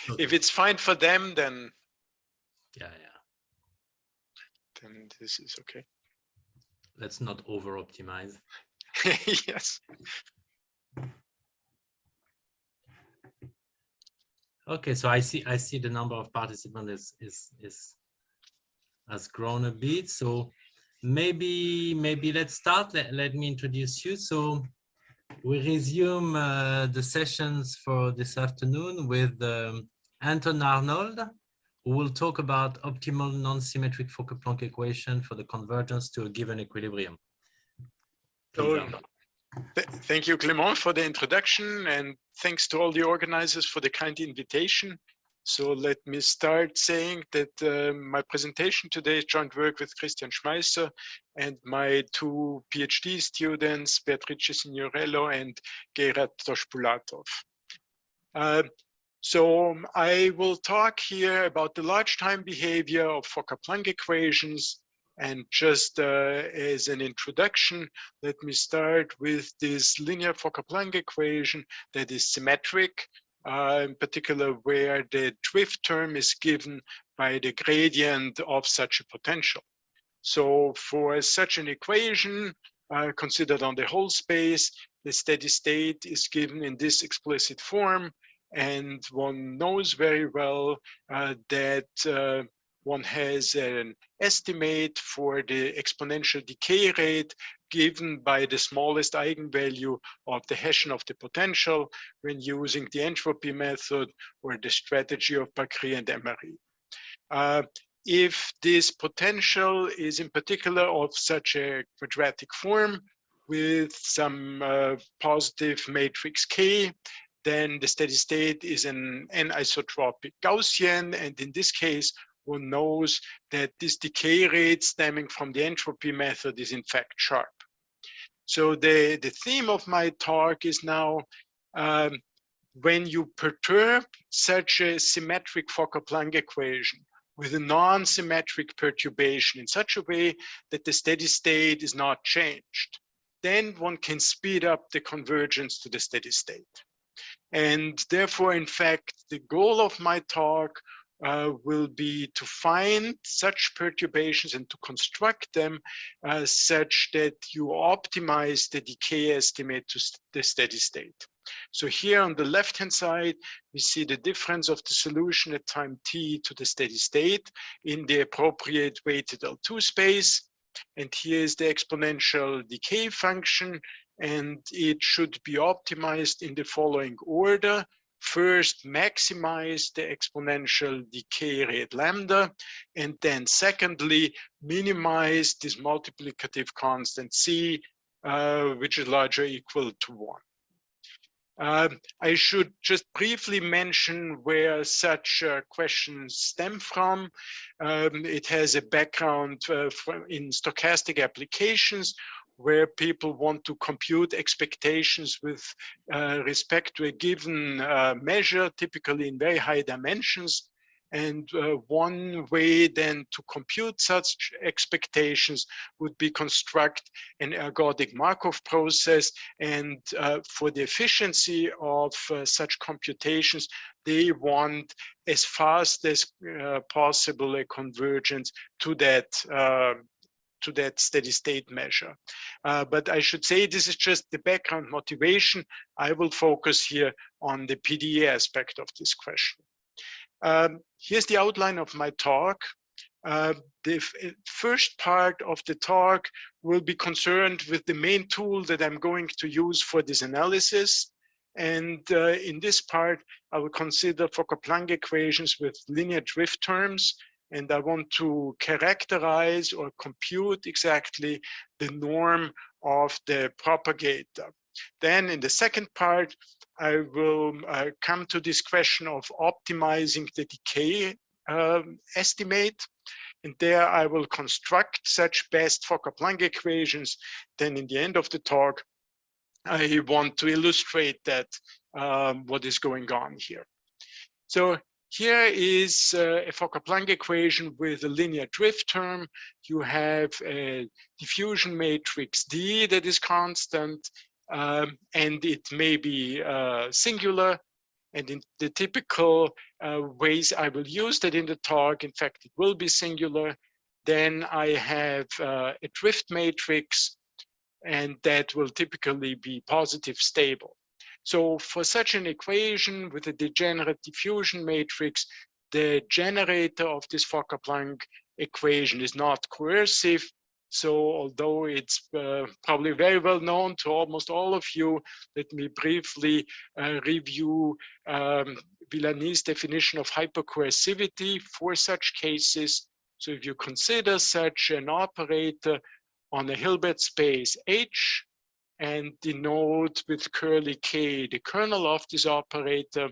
Okay. If it's fine for them, then Yeah. then this is okay. Let's not over optimize. Yes. Okay, so I see the number of participants has grown a bit. So maybe let's start. Let me introduce you. So we resume the sessions for this afternoon with Anton Arnold, who will talk about optimal non-symmetric Fokker-Planck equation for the convergence to a given equilibrium. Please, So, thank you, Clément, for the introduction, and thanks to all the organizers for the kind invitation. So let me start saying that my presentation today is joint work with Christian Schmeisser and my two PhD students, Beatrice Signorello and Gerard Toshpulatov. So I will talk here about the large time behavior of Fokker-Planck equations. And just as an introduction, let me start with this linear Fokker-Planck equation that is symmetric, in particular where the drift term is given by the gradient of such a potential. So for such an equation considered on the whole space, the steady state is given in this explicit form. And one knows very well that one has an estimate for the exponential decay rate given by the smallest eigenvalue of the Hessian of the potential when using the entropy method or the strategy of Bakri and Emery. If this potential is in particular of such a quadratic form with some positive matrix K, then the steady state is an anisotropic Gaussian, and in this case, one knows that this decay rate stemming from the entropy method is in fact sharp. So the theme of my talk is now when you perturb such a symmetric Fokker-Planck equation with a non-symmetric perturbation in such a way that the steady state is not changed, then one can speed up the convergence to the steady state. And therefore, in fact, the goal of my talk will be to find such perturbations and to construct them such that you optimize the decay estimate to the steady state. So here on the left-hand side, we see the difference of the solution at time t to the steady state in the appropriate weighted L2 space. And here is the exponential decay function, and it should be optimized in the following order. First, maximize the exponential decay rate lambda, and then secondly, minimize this multiplicative constant c, which is larger or equal to 1. I should just briefly mention where such questions stem from. It has a background in stochastic applications, where people want to compute expectations with respect to a given measure, typically in very high dimensions. And one way then to compute such expectations would be construct an ergodic Markov process. And for the efficiency of such computations, they want as fast as possible a convergence to that steady state measure. But I should say this is just the background motivation. I will focus here on the PDE aspect of this question. Here's the outline of my talk. The first part of the talk will be concerned with the main tool that I'm going to use for this analysis. And in this part, I will consider Fokker-Planck equations with linear drift terms. And I want to characterize or compute exactly the norm of the propagator. Then in the second part, I will come to this question of optimizing the decay estimate. And there I will construct such best Fokker-Planck equations. Then in the end of the talk, I want to illustrate that what is going on here. So here is a Fokker-Planck equation with a linear drift term. You have a diffusion matrix D that is constant, and it may be singular. And in the typical ways I will use that in the talk, in fact, it will be singular. Then I have a drift matrix, and that will typically be positive stable. So for such an equation with a degenerate diffusion matrix, the generator of this Fokker-Planck equation is not coercive. So although it's probably very well known to almost all of you, let me briefly review Villani's definition of hypercoercivity for such cases. So if you consider such an operator on a Hilbert space H and denote with curly K the kernel of this operator,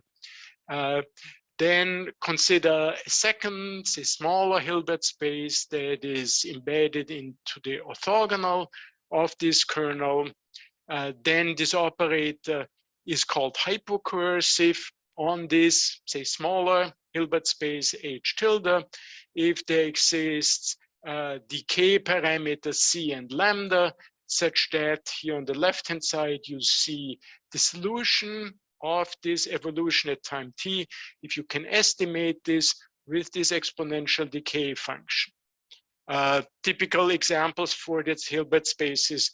then consider a second, a smaller Hilbert space that is embedded into the orthogonal of this kernel. Then this operator is called hypocoercive on this, say, smaller Hilbert space H tilde, if there exists decay parameters C and lambda, such that here on the left-hand side, you see the solution of this evolution at time t, if you can estimate this with this exponential decay function. Typical examples for this Hilbert spaces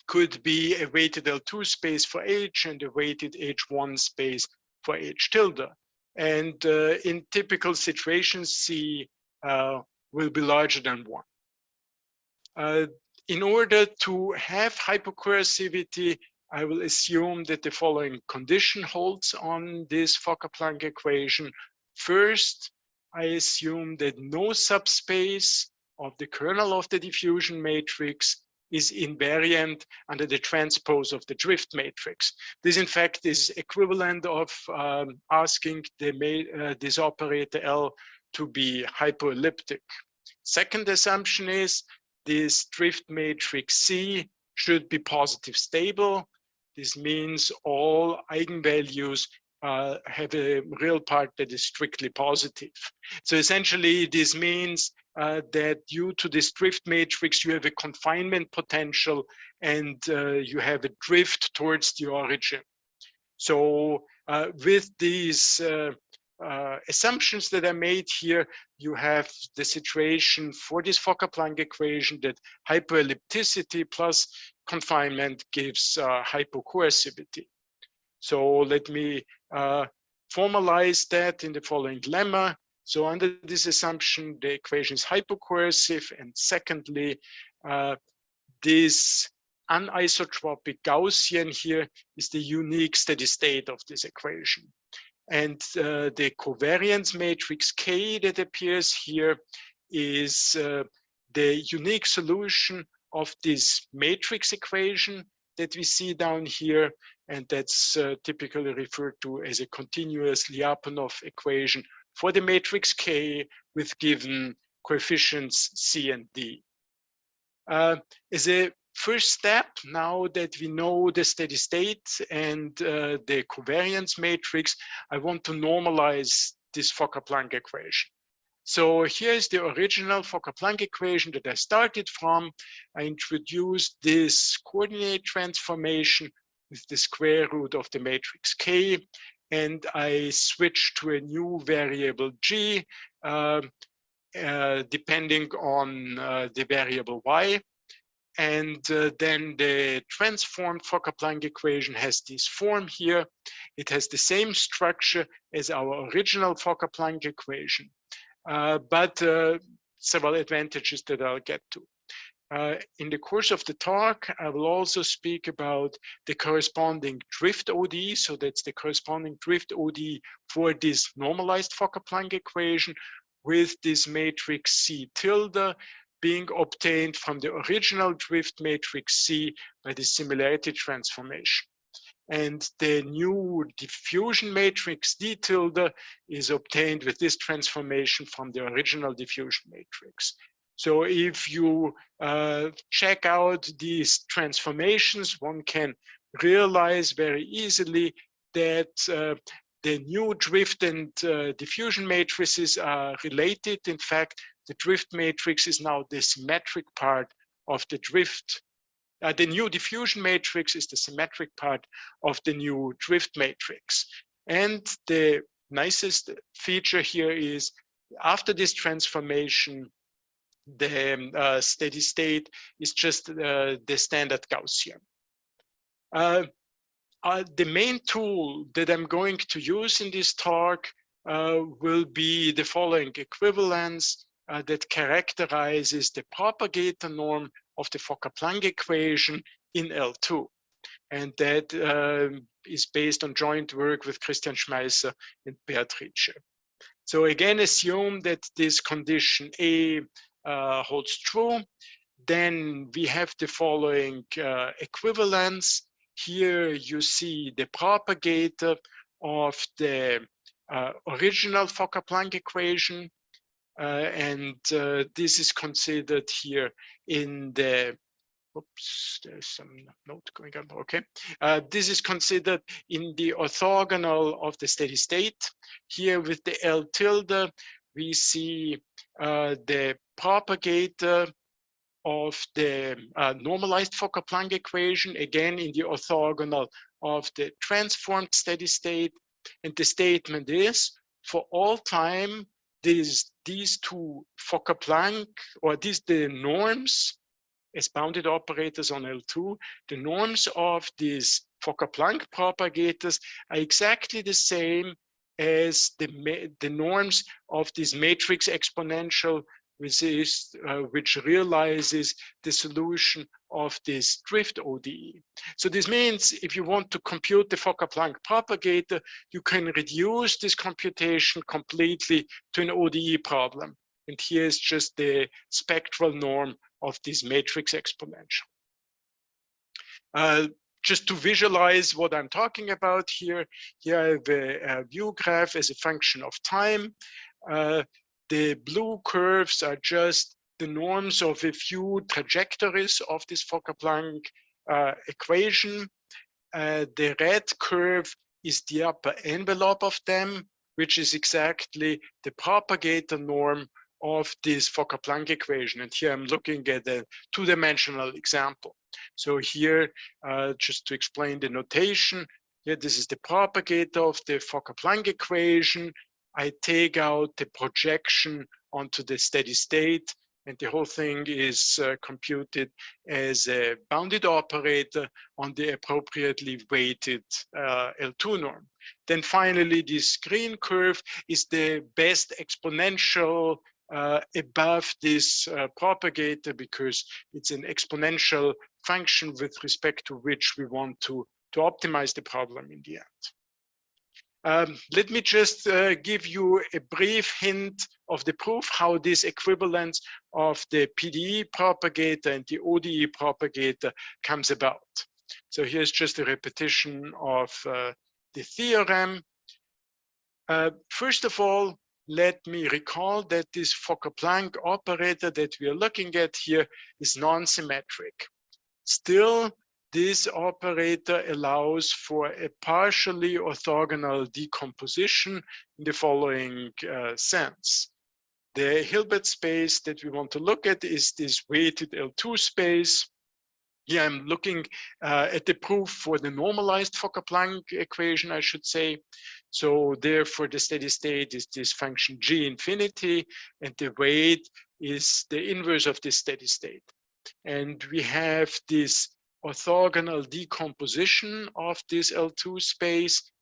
could be a weighted L2 space for H and a weighted H1 space for H tilde. And in typical situations, C will be larger than 1. In order to have hypercoercivity, I will assume that the following condition holds on this Fokker-Planck equation. First, I assume that no subspace of the kernel of the diffusion matrix is invariant under the transpose of the drift matrix. This, in fact, is equivalent of asking this operator L to be hypoelliptic. Second assumption is this drift matrix C should be positive stable. This means all eigenvalues have a real part that is strictly positive. So essentially, this means that due to this drift matrix, you have a confinement potential and you have a drift towards the origin. So with these assumptions that are made here, you have the situation for this Fokker-Planck equation that hyperellipticity plus confinement gives hypocoercivity. So let me formalize that in the following lemma. So under this assumption, the equation is hypocoercive, and secondly, this anisotropic Gaussian here is the unique steady state of this equation. And the covariance matrix K that appears here is the unique solution of this matrix equation that we see down here. And that's typically referred to as a continuous Lyapunov equation for the matrix K with given coefficients C and D. As a first step, now that we know the steady state and the covariance matrix, I want to normalize this Fokker-Planck equation. So here's the original Fokker-Planck equation that I started from. I introduced this coordinate transformation with the square root of the matrix K, and I switched to a new variable G, depending on the variable Y. And then the transformed Fokker-Planck equation has this form here. It has the same structure as our original Fokker-Planck equation, but several advantages that I'll get to. In the course of the talk, I will also speak about the corresponding drift ODE. So that's the corresponding drift ODE for this normalized Fokker-Planck equation with this matrix C tilde being obtained from the original drift matrix C by the similarity transformation. And the new diffusion matrix D tilde is obtained with this transformation from the original diffusion matrix. So if you check out these transformations, one can realize very easily that the new drift and diffusion matrices are related. In fact, the drift matrix is now the symmetric part of the drift the new diffusion matrix is the symmetric part of the new drift matrix. And the nicest feature here is after this transformation, the steady state is just the standard Gaussian. The main tool that I'm going to use in this talk will be the following equivalence that characterizes the propagator norm of the Fokker-Planck equation in L2. And that is based on joint work with Christian Schmeisser and Beatrice. So again, assume that this condition A holds true. Then we have the following equivalence. Here you see the propagator of the original Fokker-Planck equation. And this is considered here in the, oops, there's some note going on, okay. This is considered in the orthogonal of the steady state. Here with the L tilde, we see the propagator of the normalized Fokker-Planck equation, again in the orthogonal of the transformed steady state. And the statement is, for all time, these two Fokker-Planck, or the norms as bounded operators on L2, the norms of these Fokker-Planck propagators are exactly the same as the norms of this matrix exponential, which realizes the solution of this drift ODE. So this means if you want to compute the Fokker-Planck propagator, you can reduce this computation completely to an ODE problem. And here's just the spectral norm of this matrix exponential. Just to visualize what I'm talking about here, here I have a view graph as a function of time. The blue curves are just the norms of a few trajectories of this Fokker-Planck equation. The red curve is the upper envelope of them, which is exactly the propagator norm of this Fokker-Planck equation. And here I'm looking at a two-dimensional example. So here, just to explain the notation, here this is the propagator of the Fokker-Planck equation. I take out the projection onto the steady state, and the whole thing is computed as a bounded operator on the appropriately weighted L2 norm. Then finally, this green curve is the best exponential above this propagator, because it's an exponential function with respect to which we want to optimize the problem in the end. Let me just give you a brief hint of the proof how this equivalence of the PDE propagator and the ODE propagator comes about. So here's just a repetition of the theorem. First of all, let me recall that this Fokker-Planck operator that we are looking at here is non-symmetric. Still, this operator allows for a partially orthogonal decomposition in the following sense. The Hilbert space that we want to look at is this weighted L2 space. Here I'm looking at the proof for the normalized Fokker-Planck equation, I should say. So therefore, the steady state is this function g infinity, and the weight is the inverse of this steady state. And we have this orthogonal decomposition of this L2 space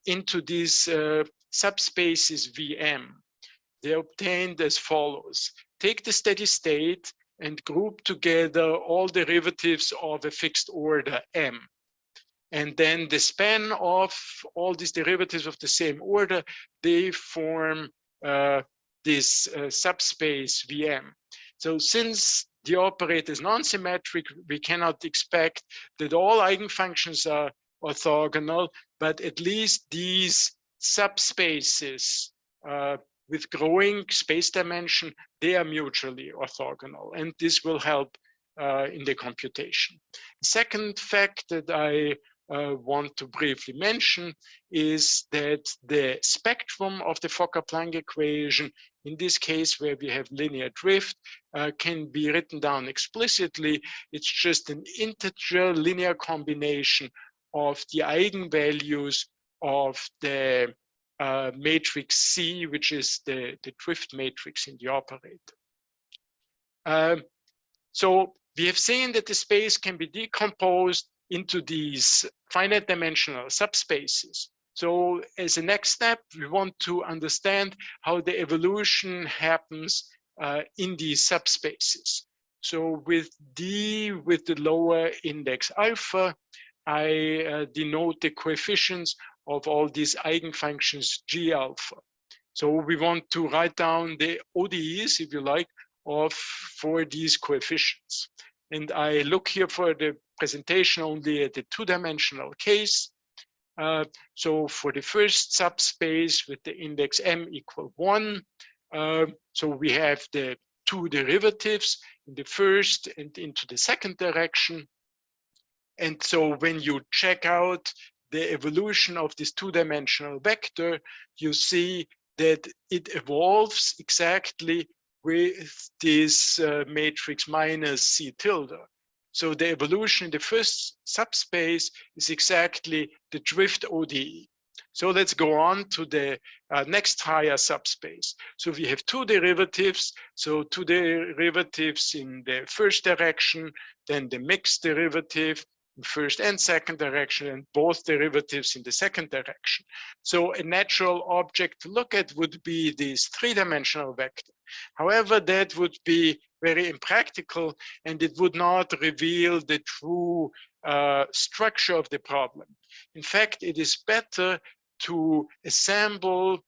into these subspaces Vm. They're obtained as follows. Take the steady state and group together all derivatives of a fixed order M. And then the span of all these derivatives of the same order, they form this subspace Vm. So since the operator is non-symmetric, we cannot expect that all eigenfunctions are orthogonal, but at least these subspaces with growing space dimension, they are mutually orthogonal, and this will help in the computation. Second fact that I want to briefly mention is that the spectrum of the Fokker-Planck equation, in this case where we have linear drift, can be written down explicitly. It's just an integer linear combination of the eigenvalues of the matrix C, which is the drift matrix in the operator. So we have seen that the space can be decomposed into these finite dimensional subspaces. So as a next step, we want to understand how the evolution happens in these subspaces. So with D with the lower index alpha, I denote the coefficients of all these eigenfunctions G alpha. So we want to write down the ODEs, if you like, for these coefficients. And I look here for the presentation only at the two-dimensional case. So for the first subspace with the index m equal 1, so we have the two derivatives in the first and into the second direction. And so when you check out the evolution of this two-dimensional vector, you see that it evolves exactly with this matrix minus C tilde. So the evolution in the first subspace is exactly the drift ODE. So let's go on to the next higher subspace. So we have two derivatives. So two derivatives in the first direction, then the mixed derivative in first and second direction, and both derivatives in the second direction. So a natural object to look at would be this three-dimensional vector. However, that would be very impractical, and it would not reveal the true structure of the problem. In fact, it is better to assemble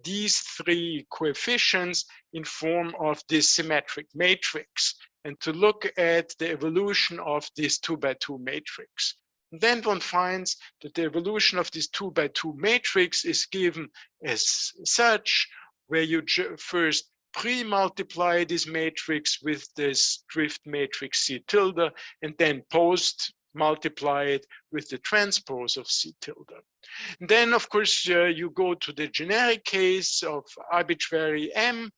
these three coefficients in form of this symmetric matrix and to look at the evolution of this 2x2 matrix. And then one finds that the evolution of this 2x2 matrix is given as such, where you first pre-multiply this matrix with this drift matrix C tilde, and then post-multiply it with the transpose of C tilde. And then, of course, you go to the generic case of arbitrary M,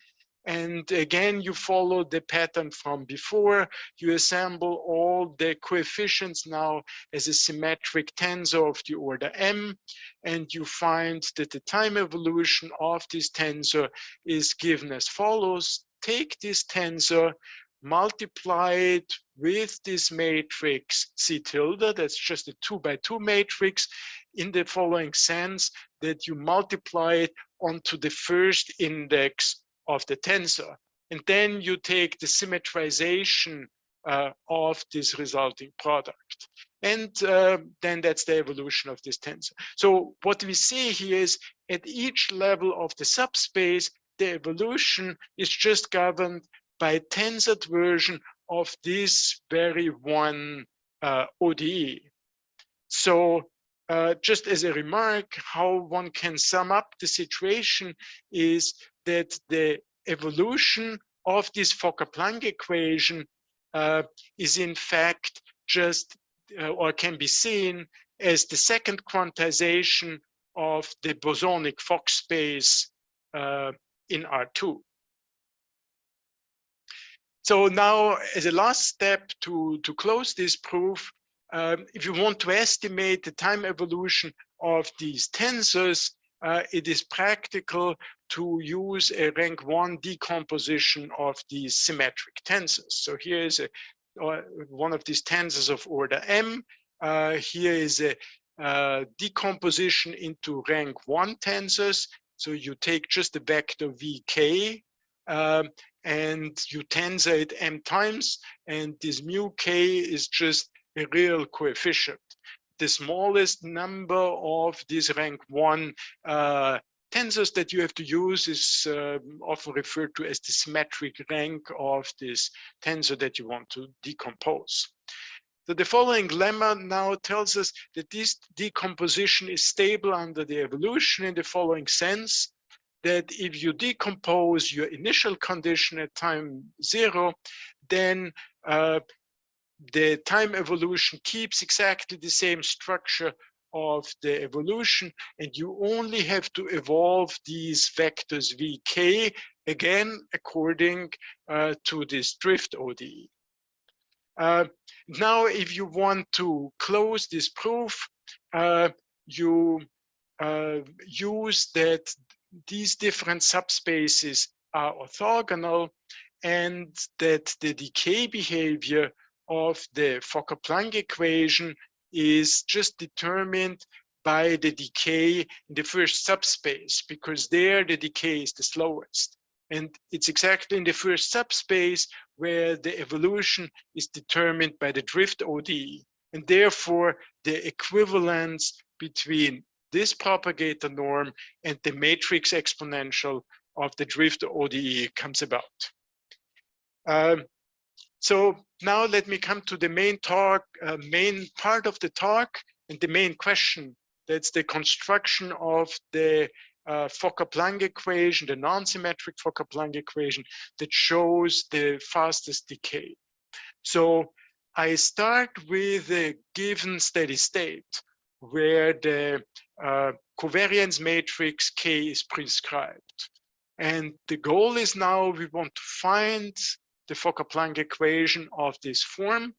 and again, you follow the pattern from before. You assemble all the coefficients now as a symmetric tensor of the order M, and you find that the time evolution of this tensor is given as follows. Take this tensor, multiply it with this matrix C tilde, that's just a 2x2 matrix, in the following sense that you multiply it onto the first index of the tensor. And then you take the symmetrization of this resulting product. And then that's the evolution of this tensor. So what we see here is at each level of the subspace, the evolution is just governed by a tensored version of this very one ODE. So just as a remark, how one can sum up the situation is that the evolution of this Fokker-Planck equation is in fact just, or can be seen as the second quantization of the bosonic Fock space in R2. So now, as a last step to close this proof, if you want to estimate the time evolution of these tensors, it is practical to use a rank 1 decomposition of these symmetric tensors. So here is one of these tensors of order M. Here is a decomposition into rank 1 tensors. So you take just the vector Vk, and you tensor it m times, and this mu k is just a real coefficient. The smallest number of these rank 1 tensors that you have to use is often referred to as the symmetric rank of this tensor that you want to decompose. So the following lemma now tells us that this decomposition is stable under the evolution in the following sense, that if you decompose your initial condition at time 0, then the time evolution keeps exactly the same structure of the evolution, and you only have to evolve these vectors vk again according to this drift ODE. Now, if you want to close this proof, you use that these different subspaces are orthogonal and that the decay behavior of the Fokker-Planck equation is just determined by the decay in the first subspace, because there the decay is the slowest. And it's exactly in the first subspace where the evolution is determined by the drift ODE. And therefore, the equivalence between this propagator norm and the matrix exponential of the drift ODE comes about. So now let me come to the main talk, main part of the talk, and the main question. That's the construction of the Fokker-Planck equation, the non-symmetric Fokker-Planck equation that shows the fastest decay. So I start with a given steady state where the covariance matrix K is prescribed. And the goal is now we want to find the Fokker-Planck equation of this form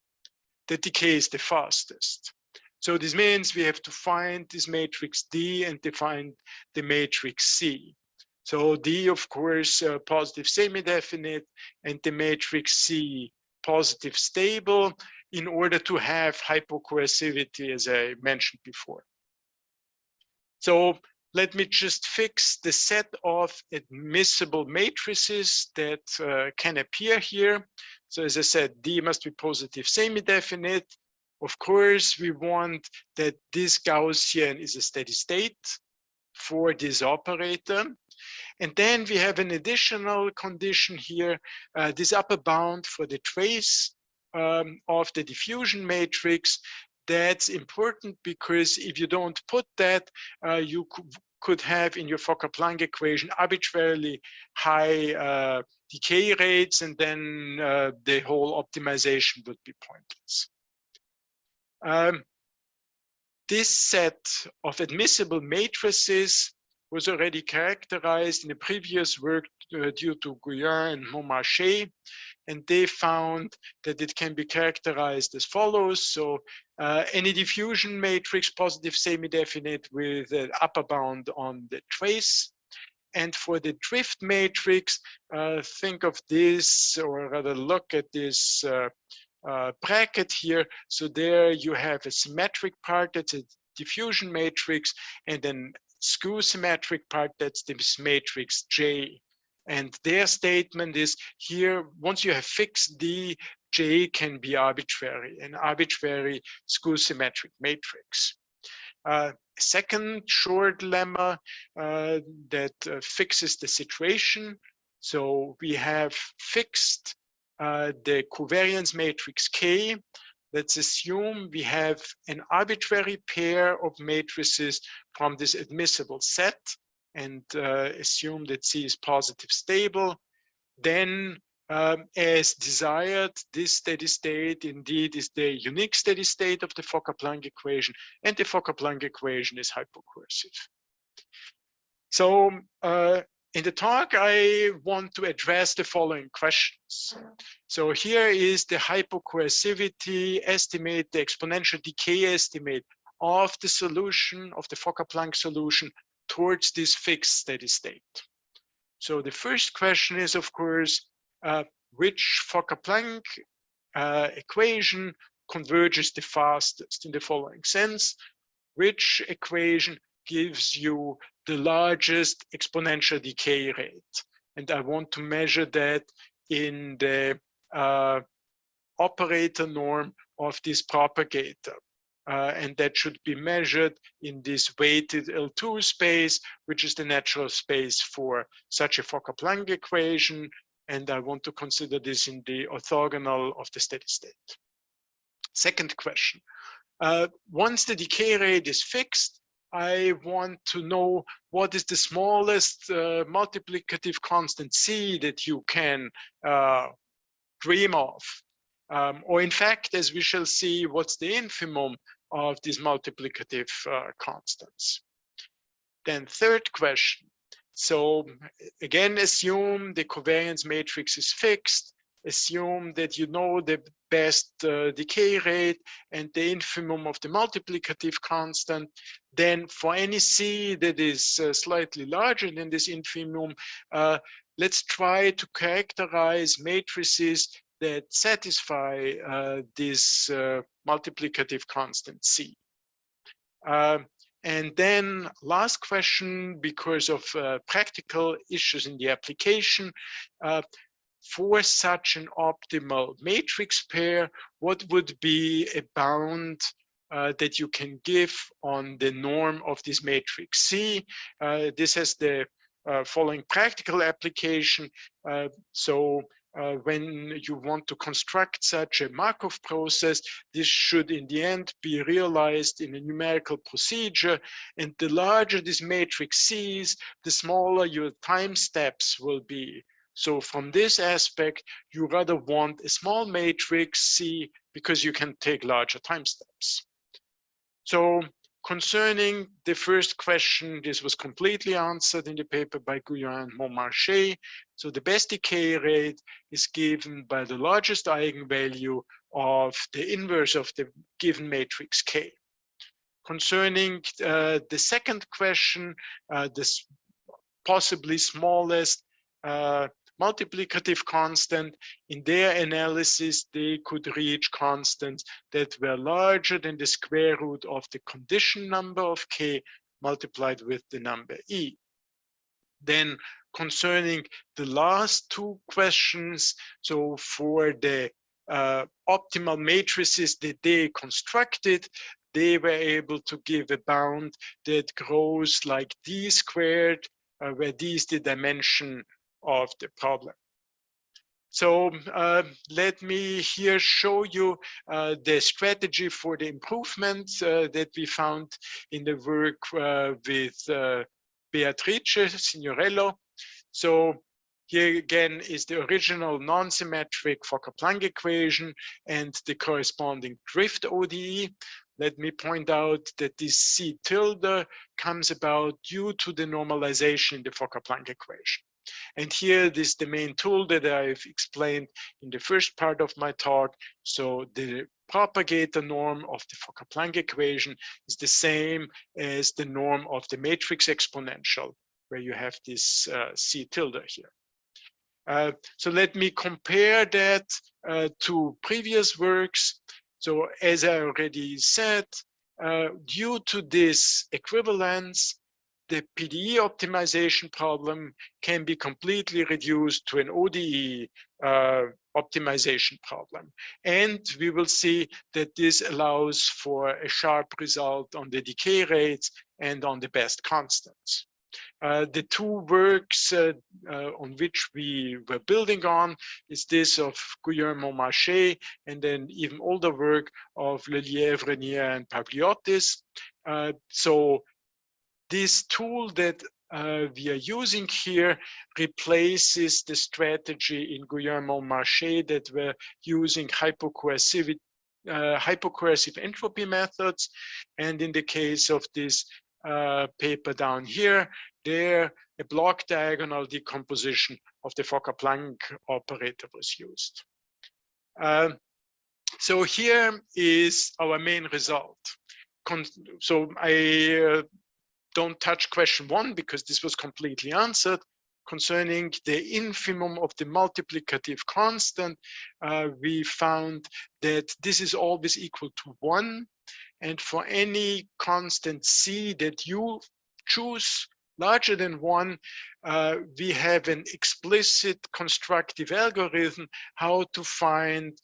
that decays the fastest. So this means we have to find this matrix D and define the matrix C. So D, of course, positive semi-definite, and the matrix C positive stable, in order to have hypocoercivity, as I mentioned before. So let me just fix the set of admissible matrices that can appear here. So as I said, D must be positive semi-definite. Of course, we want that this Gaussian is a steady state for this operator. And then we have an additional condition here, this upper bound for the trace of the diffusion matrix. That's important because if you don't put that, you could have in your Fokker-Planck equation arbitrarily high decay rates, and then the whole optimization would be pointless. This set of admissible matrices was already characterized in a previous work due to Gaussian and Montmarché, and they found that it can be characterized as follows. So any diffusion matrix, positive semi-definite with an upper bound on the trace. And for the drift matrix, think of this, or rather look at this bracket here. So there you have a symmetric part, that's a diffusion matrix, and then skew symmetric part, that's this matrix J. And their statement is here, once you have fixed D, J can be arbitrary, an arbitrary skew symmetric matrix. Second short lemma that fixes the situation. So we have fixed the covariance matrix K. Let's assume we have an arbitrary pair of matrices from this admissible set, and assume that C is positive stable. Then, as desired, this steady state indeed is the unique steady state of the Fokker-Planck equation, and the Fokker-Planck equation is hypocoercive. So in the talk, I want to address the following questions. So here is the hypocoercivity estimate, the exponential decay estimate of the solution, of the Fokker-Planck solution towards this fixed steady state. So the first question is, of course, which Fokker-Planck equation converges the fastest in the following sense? Which equation gives you the largest exponential decay rate? And I want to measure that in the operator norm of this propagator. And that should be measured in this weighted L2 space, which is the natural space for such a Fokker-Planck equation. And I want to consider this in the orthogonal of the steady state. Second question, once the decay rate is fixed, I want to know what is the smallest multiplicative constant C that you can dream of. or in fact, as we shall see, what's the infimum of these multiplicative constants. Then third question. So again, assume the covariance matrix is fixed. Assume that you know the best decay rate and the infimum of the multiplicative constant. Then for any C that is slightly larger than this infimum, let's try to characterize matrices that satisfy this multiplicative constant C. And then last question, because of practical issues in the application, for such an optimal matrix pair, what would be a bound that you can give on the norm of this matrix C? This has the following practical application. When you want to construct such a Markov process, this should in the end be realized in a numerical procedure. And the larger this matrix C is, the smaller your time steps will be. So from this aspect, you rather want a small matrix C because you can take larger time steps. So concerning the first question, this was completely answered in the paper by Gaussian and Montmarché. So the best decay rate is given by the largest eigenvalue of the inverse of the given matrix K. Concerning the second question, this possibly smallest multiplicative constant, in their analysis, they could reach constants that were larger than the square root of the condition number of K multiplied with the number E. Then concerning the last two questions, so for the optimal matrices that they constructed, they were able to give a bound that grows like D squared, where D is the dimension of the problem. So let me here show you the strategy for the improvement that we found in the work with Beatrice Signorello. So here again is the original non-symmetric Fokker-Planck equation and the corresponding drift ODE. Let me point out that this C tilde comes about due to the normalization in the Fokker-Planck equation. And here this is the main tool that I've explained in the first part of my talk. So the propagator norm of the Fokker-Planck equation is the same as the norm of the matrix exponential, where you have this C tilde here. So let me compare that to previous works. So as I already said, due to this equivalence, the PDE optimization problem can be completely reduced to an ODE optimization problem. And we will see that this allows for a sharp result on the decay rates and on the best constants. The two works on which we were building on is this of Gaussian Montmarché and then even older work of Lelièvre, Renier, and Pabliotis. So this tool that we are using here replaces the strategy in Gaussian Montmarché that we're using hypocoercive entropy methods. And in the case of this paper down here, there a block diagonal decomposition of the Fokker-Planck operator was used. So here is our main result. So I don't touch question 1 because this was completely answered. Concerning the infimum of the multiplicative constant, we found that this is always equal to 1. And for any constant C that you choose larger than 1, we have an explicit constructive algorithm how to find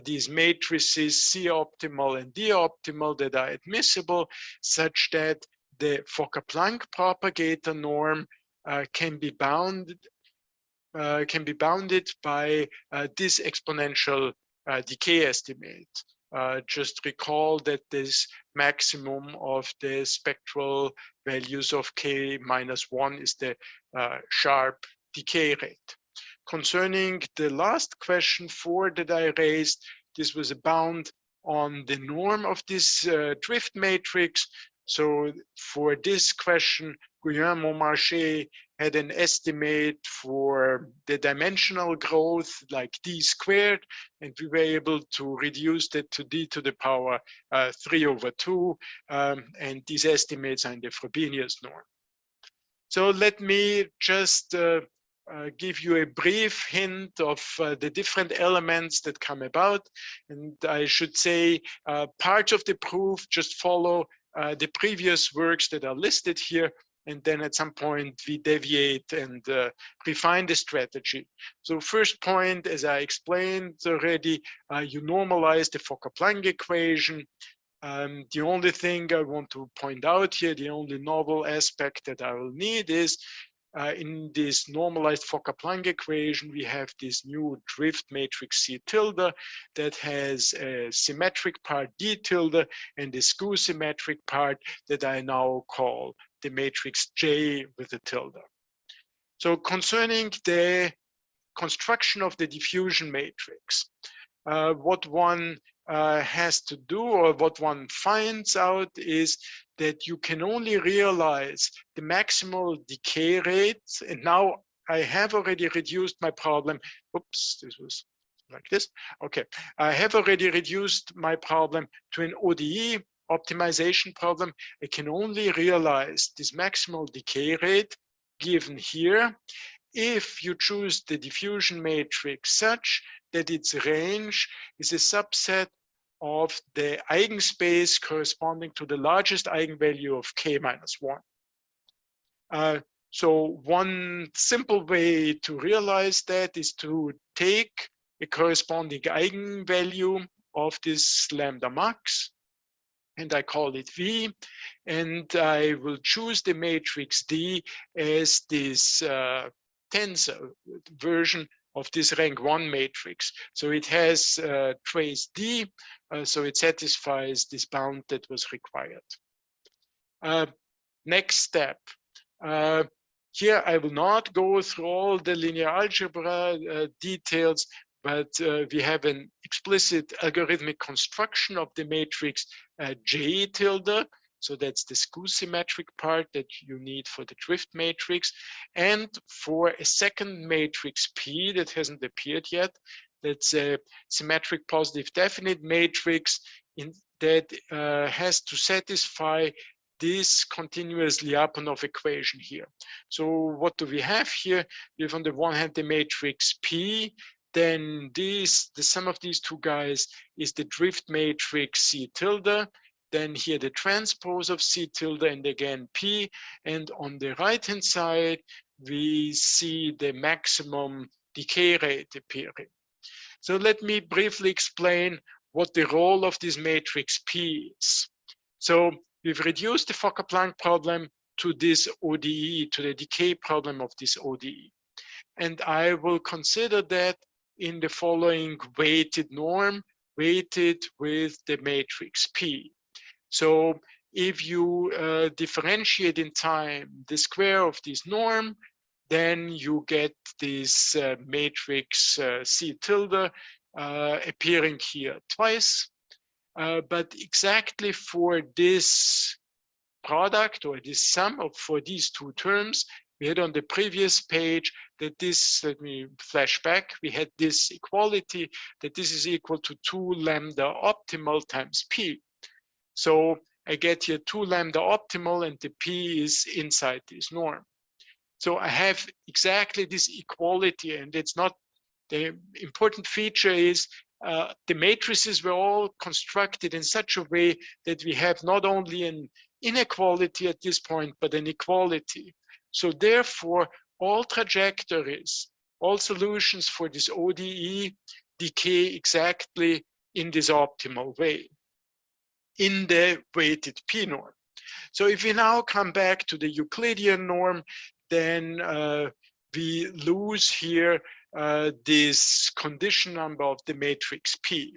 these matrices C optimal and D optimal that are admissible, such that the Fokker-Planck propagator norm can be bounded by this exponential decay estimate. Just recall that this maximum of the spectral values of K minus 1 is the sharp decay rate. Concerning the last question 4 that I raised, This was a bound on the norm of this drift matrix. So for this question, Guillermo-Marché had an estimate for the dimensional growth like d squared, and we were able to reduce that to d to the power 3/2, and these estimates are in the Frobenius norm. So let me just give you a brief hint of the different elements that come about. And I should say parts of the proof just follow the previous works that are listed here. And then at some point we deviate and refine the strategy. So first point, as I explained already, you normalize the Fokker-Planck equation. The only thing I want to point out here, the only novel aspect that I will need is in this normalized Fokker-Planck equation, we have this new drift matrix C tilde that has a symmetric part D tilde and a skew symmetric part that I now call the matrix J with a tilde. So concerning the construction of the diffusion matrix, what one has to do, or what one finds out, is that you can only realize the maximal decay rate. And now I have already reduced my problem. Oops, this was like this. Okay, I have already reduced my problem to an ODE optimization problem. I can only realize this maximal decay rate given here if you choose the diffusion matrix such that its range is a subset of the eigenspace corresponding to the largest eigenvalue of k-1. So one simple way to realize that is to take a corresponding eigenvalue of this lambda max, and I call it V, and I will choose the matrix D as this tensor version of this rank 1 matrix. So it has trace D, so it satisfies this bound that was required. Next step. Here I will not go through all the linear algebra details, but we have an explicit algorithmic construction of the matrix J tilde. So that's the skew symmetric part that you need for the drift matrix. And for a second matrix P that hasn't appeared yet, that's a symmetric positive definite matrix that has to satisfy this continuous Lyapunov equation here. So what do we have here? We have on the one hand the matrix P, then the sum of these two guys is the drift matrix C tilde, then here the transpose of C tilde and again P, and on the right hand side we see the maximum decay rate appearing. So let me briefly explain what the role of this matrix P is. So we've reduced the Fokker-Planck problem to this ODE, to the decay problem of this ODE. And I will consider that in the following weighted norm, weighted with the matrix P. So if you differentiate in time the square of this norm, then you get this matrix C tilde appearing here twice. But exactly for this product or this sum of for these two terms, we had on the previous page that this, let me flash back, we had this equality that this is equal to 2 lambda optimal times P. So I get here 2 lambda optimal and the P is inside this norm. So I have exactly this equality, and it's not, the important feature is the matrices were all constructed in such a way that we have not only an inequality at this point, but an equality. So therefore, all trajectories, all solutions for this ODE decay exactly in this optimal way, in the weighted P norm. So if we now come back to the Euclidean norm, then we lose here this condition number of the matrix P.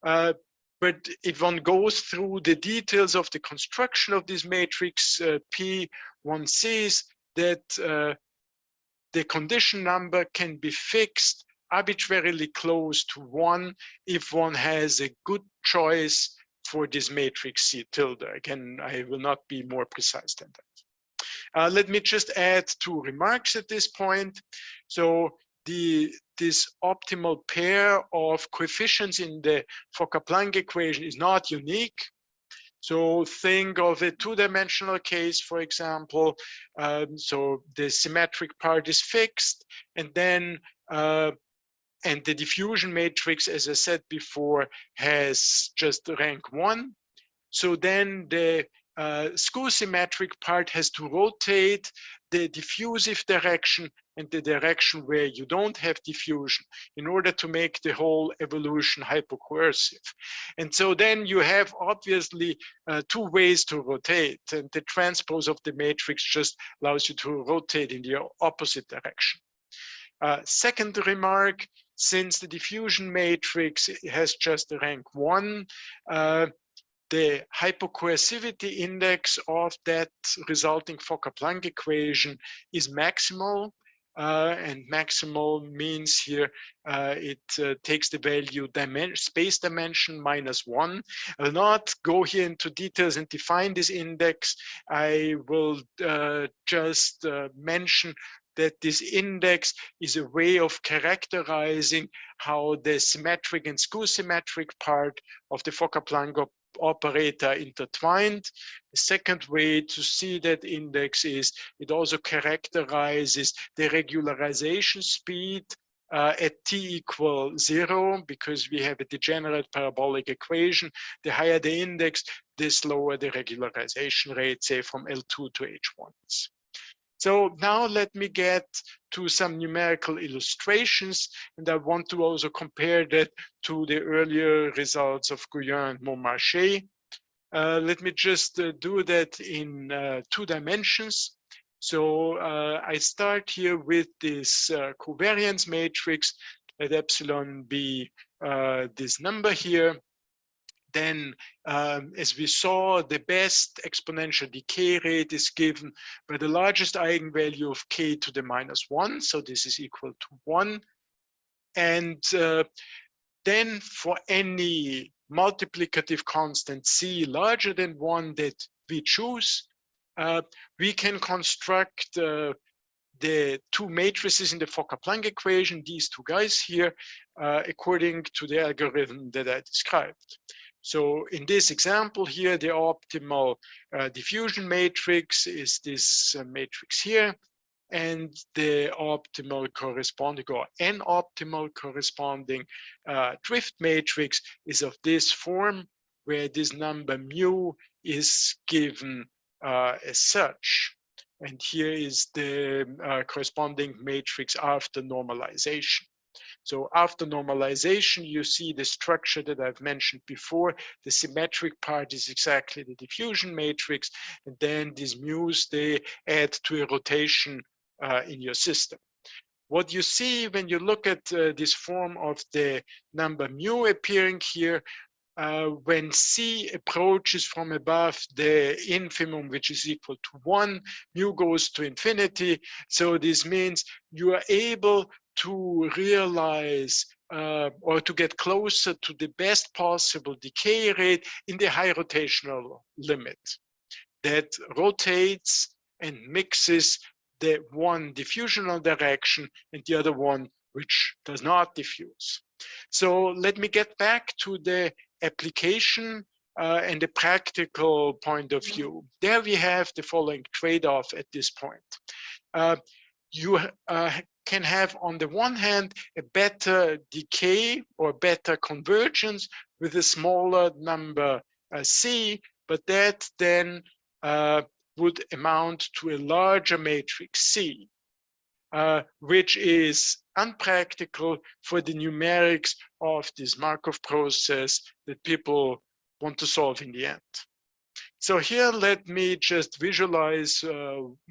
But if one goes through the details of the construction of this matrix P, one sees that the condition number can be fixed arbitrarily close to 1 if one has a good choice for this matrix C tilde. Again, I will not be more precise than that. Let me just add 2 remarks at this point. So this optimal pair of coefficients in the Fokker-Planck equation is not unique. So think of a 2-dimensional case, for example. So the symmetric part is fixed, and then and the diffusion matrix, as I said before, has just rank 1. So then the skew-symmetric part has to rotate the diffusive direction and the direction where you don't have diffusion in order to make the whole evolution hypocoercive. And so then you have obviously 2 ways to rotate, and the transpose of the matrix just allows you to rotate in the opposite direction. Second remark, since the diffusion matrix has just rank 1, the hypocoercivity index of that resulting Fokker-Planck equation is maximal. And maximal means here it takes the value space dimension -1. I will not go here into details and define this index. I will just mention that this index is a way of characterizing how the symmetric and skew-symmetric part of the Fokker-Planck operator intertwined. The second way to see that index is it also characterizes the regularization speed at t = 0, because we have a degenerate parabolic equation. The higher the index, the slower the regularization rate, say from L2 to H1s. So now let me get to some numerical illustrations, and I want to also compare that to the earlier results of Gaussian and Montmarché. Let me just do that in 2 dimensions. So I start here with this covariance matrix. Let epsilon be this number here. Then, as we saw, the best exponential decay rate is given by the largest eigenvalue of k to the -1. So this is equal to 1. And then for any multiplicative constant c larger than 1 that we choose, we can construct the 2 matrices in the Fokker-Planck equation, these 2 guys here, according to the algorithm that I described. So in this example here, the optimal diffusion matrix is this matrix here, and the optimal corresponding or n-optimal corresponding drift matrix is of this form, where this number mu is given as such. And here is the corresponding matrix after normalization. So after normalization, you see the structure that I've mentioned before. The symmetric part is exactly the diffusion matrix, and then these mu's, they add to a rotation in your system. What you see when you look at this form of the number mu appearing here, when c approaches from above the infimum, which is equal to 1, mu goes to infinity. So this means you are able to realize or to get closer to the best possible decay rate in the high rotational limit that rotates and mixes the one diffusional direction and the other one which does not diffuse. So let me get back to the application and the practical point of view. There we have the following trade-off at this point. You can have, on the one hand, a better decay or better convergence with a smaller number c, but that then would amount to a larger matrix C, which is unpractical for the numerics of this Markov process that people want to solve in the end. So here, let me just visualize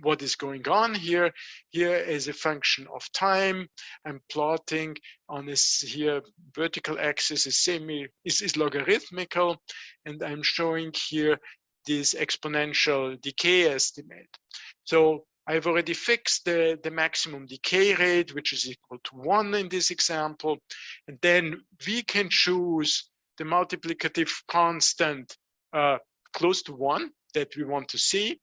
what is going on here. Here is a function of time. I'm plotting on this here vertical axis is logarithmical, and I'm showing here this exponential decay estimate. So I've already fixed the maximum decay rate, which is equal to 1 in this example. And then we can choose the multiplicative constant close to 1 that we want to see.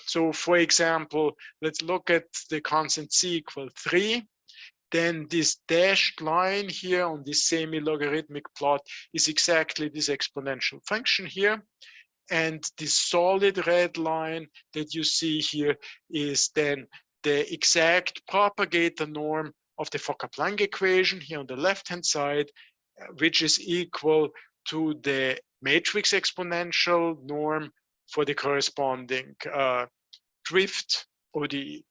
So for example, let's look at the constant c equal 3. Then this dashed line here on this semi-logarithmic plot is exactly this exponential function here. And this solid red line that you see here is then the exact propagator norm of the Fokker-Planck equation here on the left-hand side, which is equal to the matrix exponential norm for the corresponding drift ODE.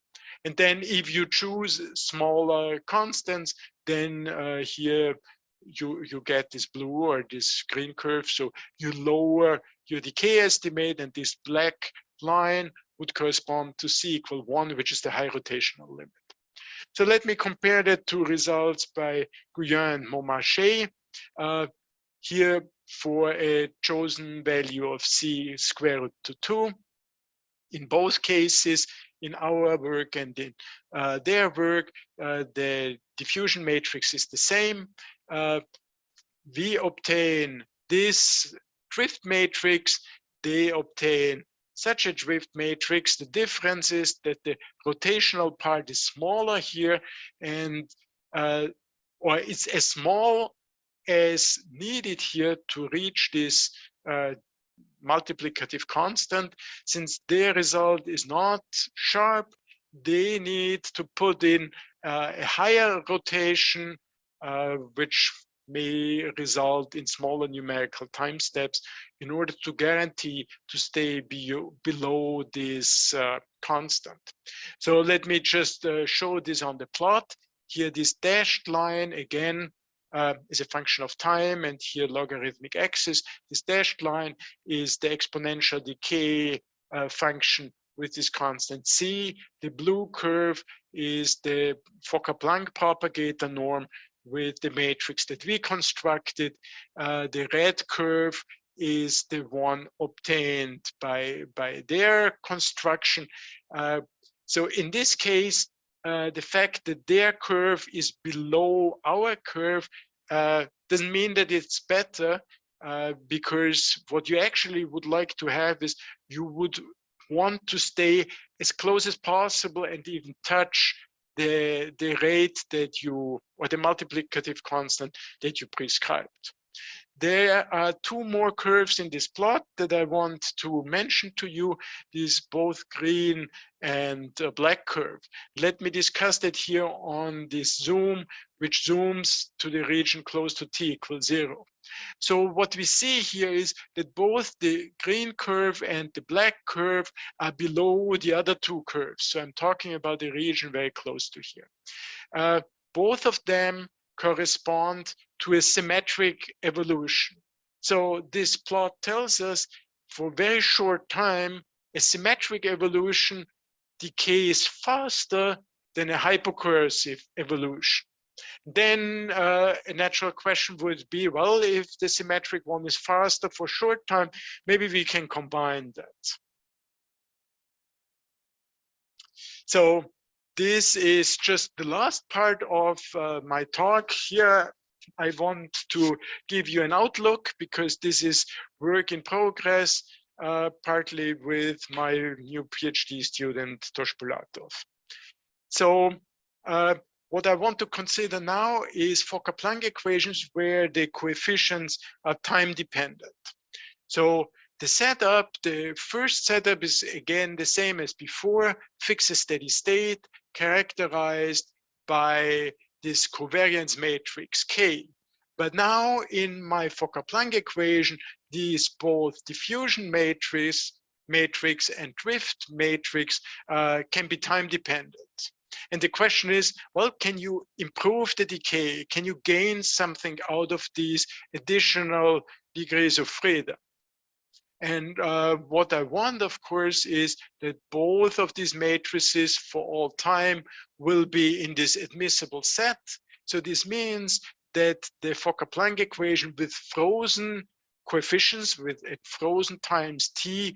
And then if you choose smaller constants, then here you get this blue or this green curve. So you lower your decay estimate, and this black line would correspond to c equal 1, which is the high rotational limit. So let me compare that to results by Gaussian and Montmarché. Here for a chosen value of c square root to 2. In both cases, in our work and in their work, the diffusion matrix is the same. We obtain this drift matrix, they obtain such a drift matrix. The difference is that the rotational part is smaller here, and or it's as small as needed here to reach this multiplicative constant. Since their result is not sharp, they need to put in a higher rotation, which may result in smaller numerical time steps in order to guarantee to stay below this constant. So let me just show this on the plot. Here, this dashed line again is a function of time, and here logarithmic axis. This dashed line is the exponential decay function with this constant c. The blue curve is the Fokker-Planck propagator norm with the matrix that we constructed. The red curve is the one obtained by their construction. So in this case, the fact that their curve is below our curve doesn't mean that it's better, because what you actually would like to have is you would want to stay as close as possible and even touch the rate that you, or the multiplicative constant that you prescribed. There are two more curves in this plot that I want to mention to you, these both green and black curve. Let me discuss that here on this zoom, which zooms to the region close to t equals 0. So what we see here is that both the green curve and the black curve are below the other two curves. So I'm talking about the region very close to here. Both of them correspond to a symmetric evolution. So this plot tells us for a very short time, a symmetric evolution decays faster than a hypocoercive evolution. Then a natural question would be, well, if the symmetric one is faster for a short time, maybe we can combine that. So this is just the last part of my talk. Here I want to give you an outlook, because this is work in progress, partly with my new PhD student, Tosh Bulatov. So what I want to consider now is Fokker-Planck equations where the coefficients are time dependent. So the setup, the first setup is again the same as before, fix a steady state characterized by this covariance matrix K. But now in my Fokker-Planck equation, these both diffusion matrix and drift matrix can be time dependent. And the question is, well, can you improve the decay? Can you gain something out of these additional degrees of freedom? And what I want, of course, is that both of these matrices for all time will be in this admissible set. So this means that the Fokker-Planck equation with frozen coefficients, with frozen times t,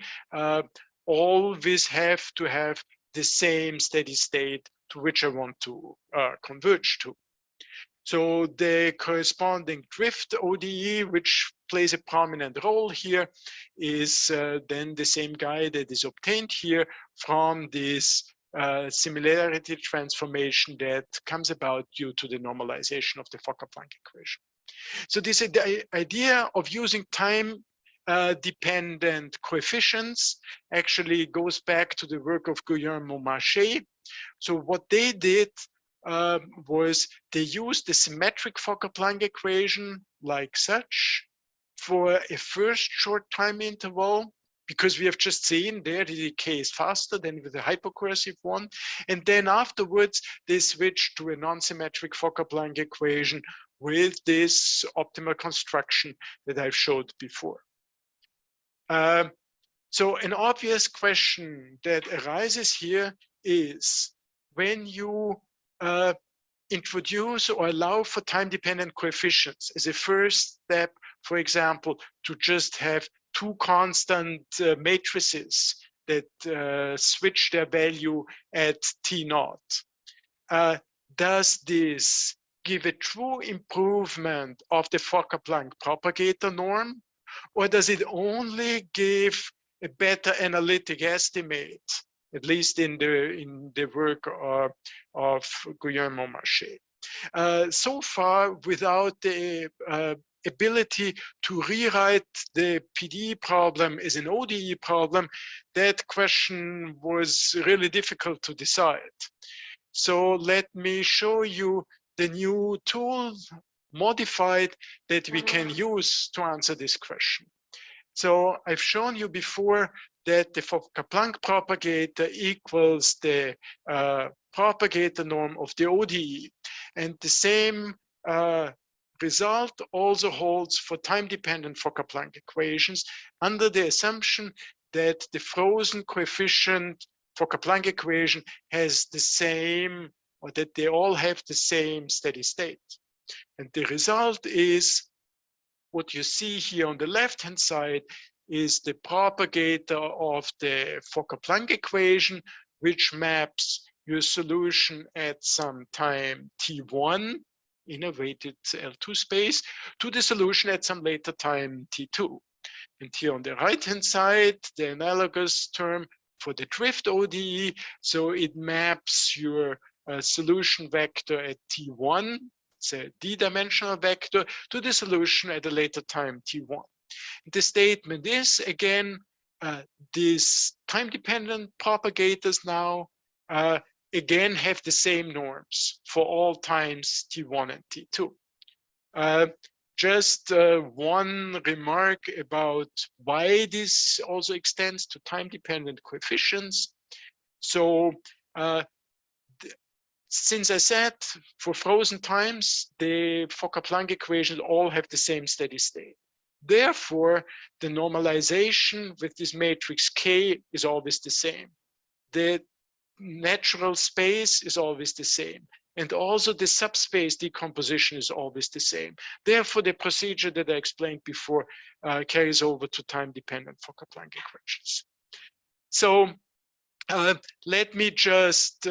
always have to have the same steady state to which I want to converge to. So the corresponding drift ODE, which plays a prominent role here, is then the same guy that is obtained here from this similarity transformation that comes about due to the normalization of the Fokker-Planck equation. So this idea of using time dependent coefficients actually goes back to the work of Guillermo Marchais. So what they did was they used the symmetric Fokker-Planck equation like such for a first short time interval, because we have just seen there the decay is faster than with the hypocursive one. And then afterwards, they switched to a non-symmetric Fokker-Planck equation with this optimal construction that I've showed before. So an obvious question that arises here is, when you introduce or allow for time-dependent coefficients as a first step, for example, to just have two constant matrices that switch their value at t naught, does this give a true improvement of the Fokker-Planck propagator norm, or does it only give a better analytic estimate, at least in the work of Guillermo Marchais? So far, without the ability to rewrite the PD problem as an ODE problem, that question was really difficult to decide. So let me show you the new tool modified that we can use to answer this question. So I've shown you before that the Fokker-Planck propagator equals the propagator norm of the ODE. And the same result also holds for time-dependent Fokker-Planck equations under the assumption that the frozen coefficient Fokker-Planck equation has the same, or that they all have the same steady state. And the result is what you see here on the left-hand side is the propagator of the Fokker-Planck equation, which maps your solution at some time t1 in a weighted L2 space to the solution at some later time t2. And here on the right-hand side, the analogous term for the drift ODE. So it maps your solution vector at t1, it's a d-dimensional vector, to the solution at a later time t1. The statement is, again, these time-dependent propagators now again have the same norms for all times t1 and t2. Just one remark about why this also extends to time-dependent coefficients. So since I said for frozen times, the Fokker-Planck equations all have the same steady state. Therefore, the normalization with this matrix K is always the same. The natural space is always the same. And also the subspace decomposition is always the same. Therefore, the procedure that I explained before carries over to time-dependent Fokker-Planck equations. So let me just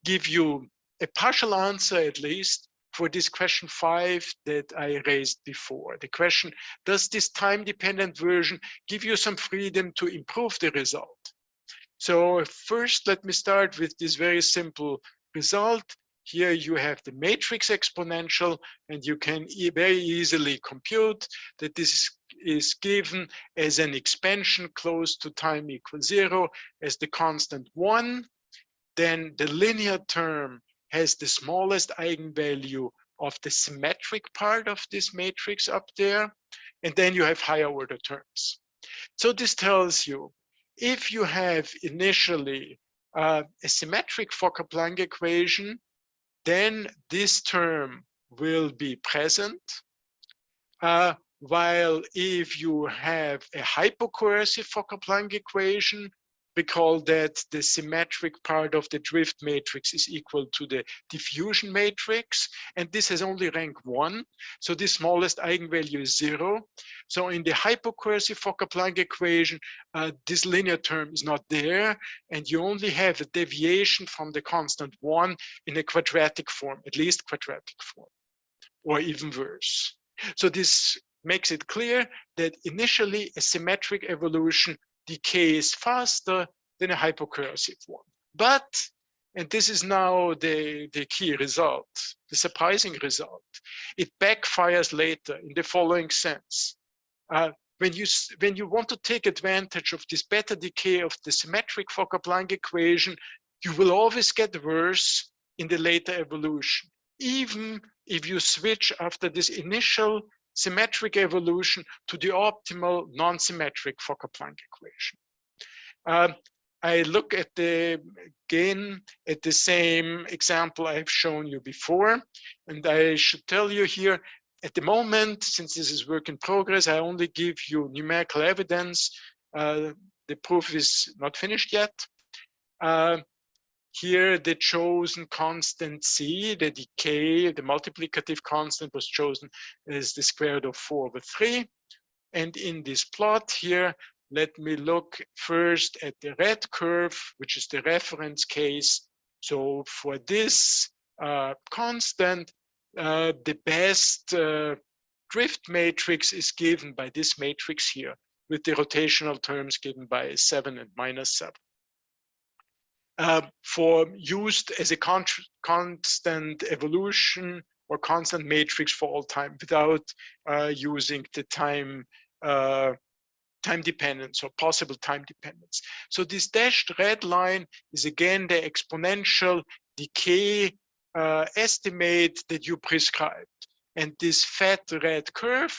give you a partial answer, at least, for this question 5 that I raised before. The question, does this time-dependent version give you some freedom to improve the result? So first, let me start with this very simple result. Here you have the matrix exponential, and you can very easily compute that this is given as an expansion close to time equals 0 as the constant 1. Then the linear term has the smallest eigenvalue of the symmetric part of this matrix up there. And then you have higher order terms. So this tells you, if you have initially a symmetric Fokker-Planck equation, then this term will be present. While if you have a hypocoercive Fokker-Planck equation, recall that the symmetric part of the drift matrix is equal to the diffusion matrix, and this has only rank 1. So the smallest eigenvalue is 0. So in the hypocursive Fokker-Planck equation, this linear term is not there, and you only have a deviation from the constant 1 in a quadratic form, at least quadratic form, or even worse. So this makes it clear that initially a symmetric evolution decays faster than a hypocursive one. But, and this is now the key result, the surprising result, it backfires later in the following sense. When you want to take advantage of this better decay of the symmetric Fokker-Planck equation, you will always get worse in the later evolution, even if you switch after this initial symmetric evolution to the optimal non-symmetric Fokker-Planck equation. I look at again at the same example I've shown you before, and I should tell you here, at the moment, since this is work in progress, I only give you numerical evidence. The proof is not finished yet. Here, the chosen constant C, the decay, the multiplicative constant was chosen as the square root of 4/3. And in this plot here, let me look first at the red curve, which is the reference case. So for this constant, the best drift matrix is given by this matrix here, with the rotational terms given by 7 and -7. For used as a constant evolution or constant matrix for all time without using the time dependence or possible time dependence. So this dashed red line is again the exponential decay estimate that you prescribed. And this fat red curve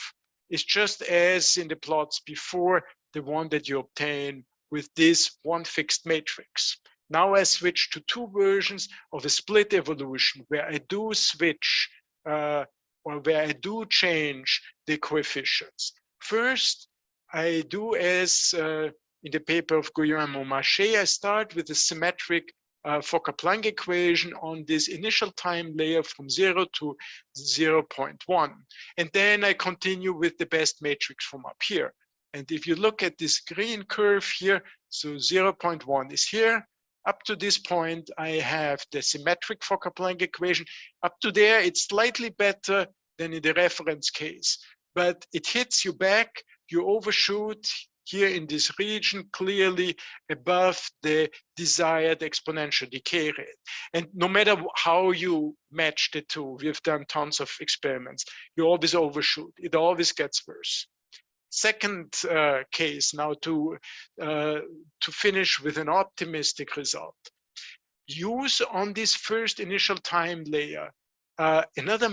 is just as in the plots before, the one that you obtain with this one fixed matrix. Now I switch to two versions of a split evolution where I do switch or where I do change the coefficients. First, I do as in the paper of Guillermo-Marché, I start with a symmetric Fokker-Planck equation on this initial time layer from 0 to 0.1. And then I continue with the best matrix from up here. And if you look at this green curve here, so 0.1 is here. Up to this point, I have the symmetric Fokker-Planck equation. Up to there, it's slightly better than in the reference case, but it hits you back. You overshoot here in this region clearly above the desired exponential decay rate. And no matter how you match the two, we've done tons of experiments, you always overshoot. It always gets worse. Second case now to finish with an optimistic result. Use on this first initial time layer another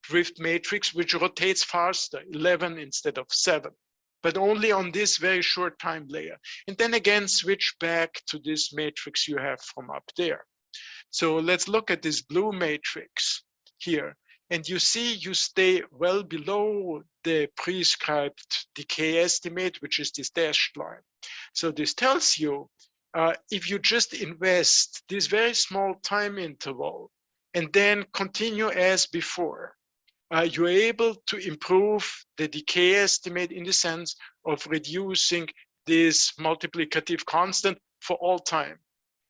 drift matrix which rotates faster, 11 instead of 7, but only on this very short time layer. And then again, switch back to this matrix you have from up there. So let's look at this blue matrix here. And you see you stay well below the prescribed decay estimate, which is this dashed line. So this tells you if you just invest this very small time interval and then continue as before, you're able to improve the decay estimate in the sense of reducing this multiplicative constant for all time.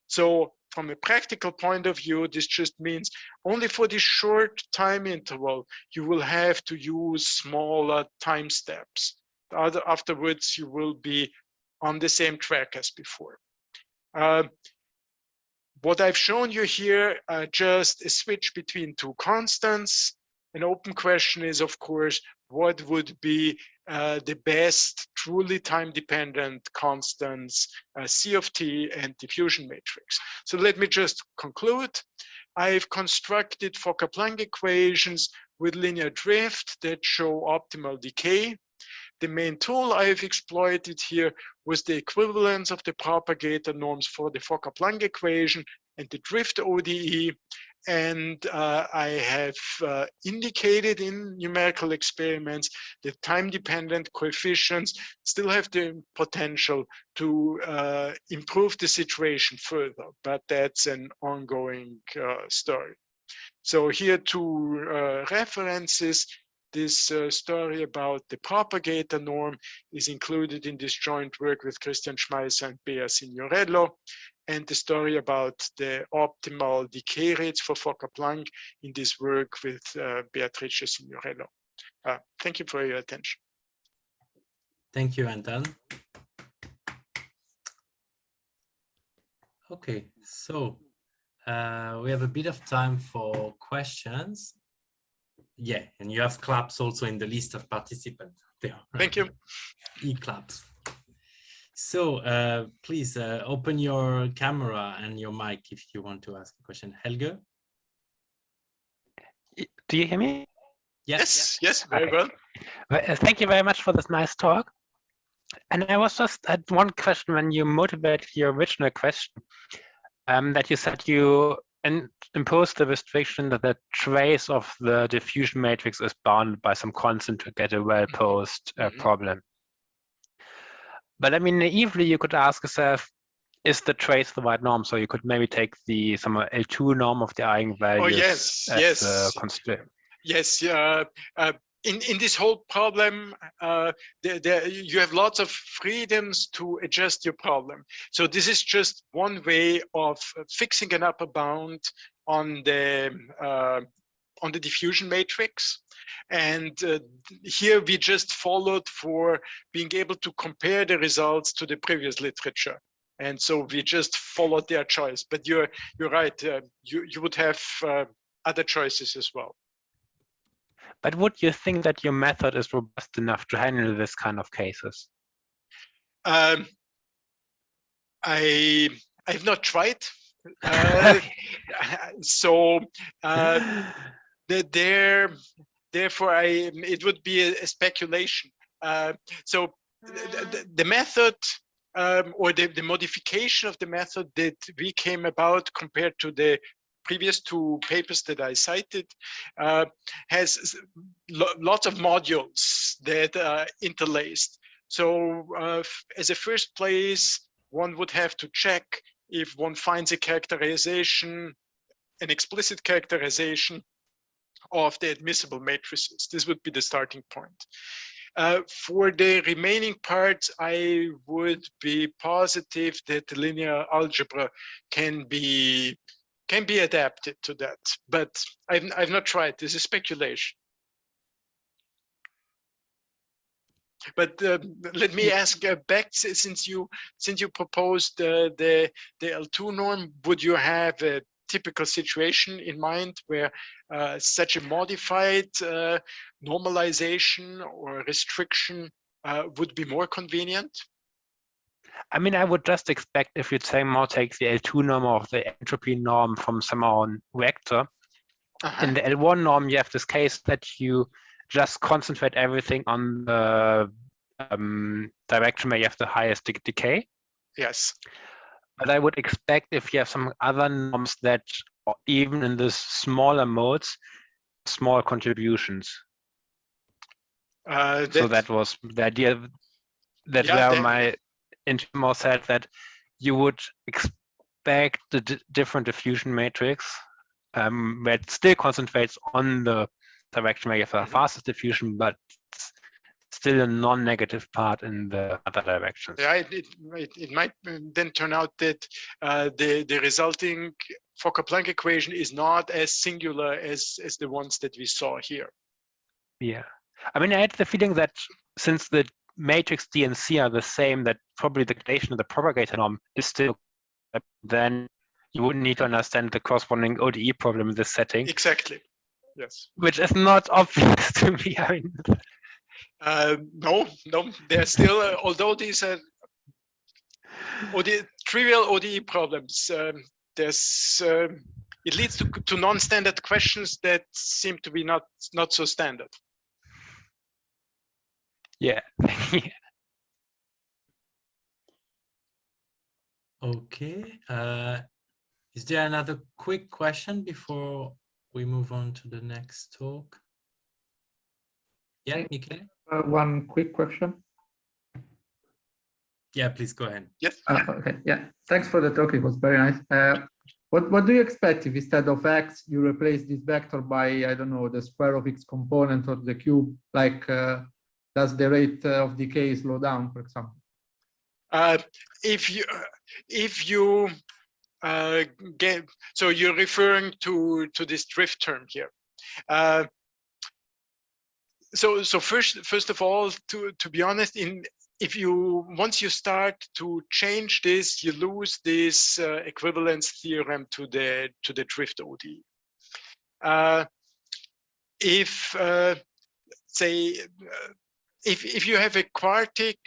So from a practical point of view, this just means only for this short time interval, you will have to use smaller time steps. Afterwards, you will be on the same track as before. What I've shown you here, just a switch between two constants. An open question is, of course, what would be the best truly time-dependent constants, C of t and diffusion matrix. So let me just conclude. I've constructed Fokker-Planck equations with linear drift that show optimal decay. The main tool I've exploited here was the equivalence of the propagator norms for the Fokker-Planck equation and the drift ODE. And I have indicated in numerical experiments that time-dependent coefficients still have the potential to improve the situation further, but that's an ongoing story. So here two references. This story about the propagator norm is included in this joint work with Christian Schmeisser and Bea Signorello, and the story about the optimal decay rates for Fokker-Planck in this work with Beatrice Signorello. Thank you for your attention. Thank you, Anton. Okay, so we have a bit of time for questions. Yeah, and you have claps also in the list of participants there. Thank you. E-claps. So please open your camera and your mic if you want to ask a question. Helge? Do you hear me? Yes, yes, very Okay. well. Thank you very much for this nice talk. And I was just had one question when you motivated your original question, that you said you imposed the restriction that the trace of the diffusion matrix is bounded by some constant to get a well-posed problem. But I mean, naively, you could ask yourself, is the trace the right norm? So you could maybe take the some L2 norm of the eigenvalues. Oh, yes, as yes. a constraint. Yes, in this whole problem, you have lots of freedoms to adjust your problem. So this is just one way of fixing an upper bound on the diffusion matrix. And here we just followed for being able to compare the results to the previous literature. And so we just followed their choice. But you're right, you would have other choices as well. But would you think that your method is robust enough to handle this kind of cases? I've not tried. So therefore, it would be a speculation. So the method or the modification of the method that we came about compared to the previous two papers that I cited has lots of modules that are interlaced. So as a first place, one would have to check if one finds a characterization, an explicit characterization of the admissible matrices. This would be the starting point. For the remaining parts, I would be positive that the linear algebra can be adapted to that, but I've not tried. This is speculation. But let me ask back, since you proposed the L2 norm, would you have a typical situation in mind where such a modified normalization or restriction would be more convenient? I mean, I would just expect if you'd say more take the L2 norm of the entropy norm from some unknown vector. In the L1 norm, you have this case that you just concentrate everything on the direction where you have the highest decay. Yes. But I would expect if you have some other norms that even in the smaller modes, small contributions. So that was the idea that where my infimum said that you would expect the different diffusion matrix where it still concentrates on the direction where you have the fastest diffusion, but still a non-negative part in the other directions. Yeah, it might then turn out that the resulting Fokker-Planck equation is not as singular as the ones that we saw here. Yeah, I mean, I had the feeling that since the matrix D and C are the same, that probably the relation of the propagator norm is still, then you wouldn't need to understand the corresponding ODE problem in this setting. Exactly, yes. Which is not obvious to me. I mean, no, they're still, although these are trivial ODE problems, there's it leads to non-standard questions that seem to be not so standard. Yeah. Okay. Is there another quick question before we move on to the next talk? Yeah, Michael? One quick question. Yeah, please go ahead. Yes. Okay, yeah. Thanks for the talk. It was very nice. What do you expect if instead of x, you replace this vector by, I don't know, the square of ix component or the cube? Like, does the rate of decay slow down, for example? If you get, so you're referring to this drift term here. So first of all, to be honest, once you start to change this, you lose this equivalence theorem to the drift ODE. If you have a quartic,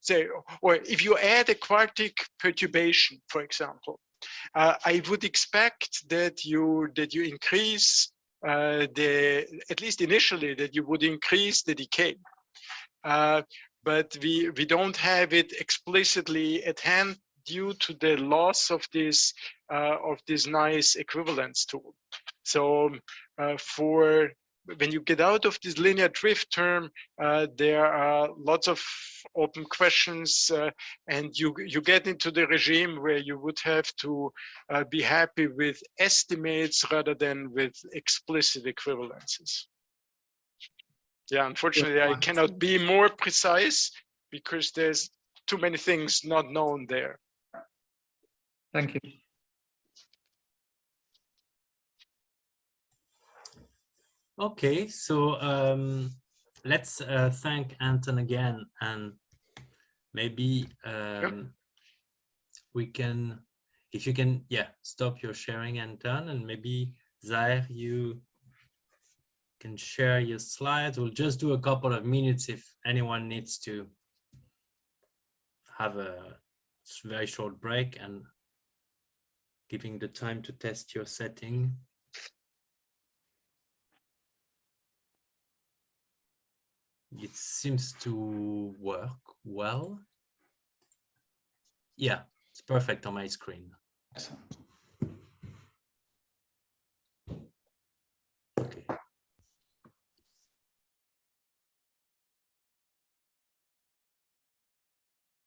say, or if you add a quartic perturbation, for example, I would expect that you increase at least initially, that you would increase the decay. But we don't have it explicitly at hand due to the loss of this nice equivalence tool. So for when you get out of this linear drift term, there are lots of open questions, and you get into the regime where you would have to be happy with estimates rather than with explicit equivalences. Yeah, unfortunately, I cannot be more precise because there's too many things not known there. Thank you. Okay, so let's thank Anton again, and maybe we can, if you can, yeah, stop your sharing, Anton, and maybe Zaire, you can share your slides. We'll just do a couple of minutes if anyone needs to have a very short break and giving the time to test your setting. It seems to work well. Yeah, it's perfect on my screen. Excellent.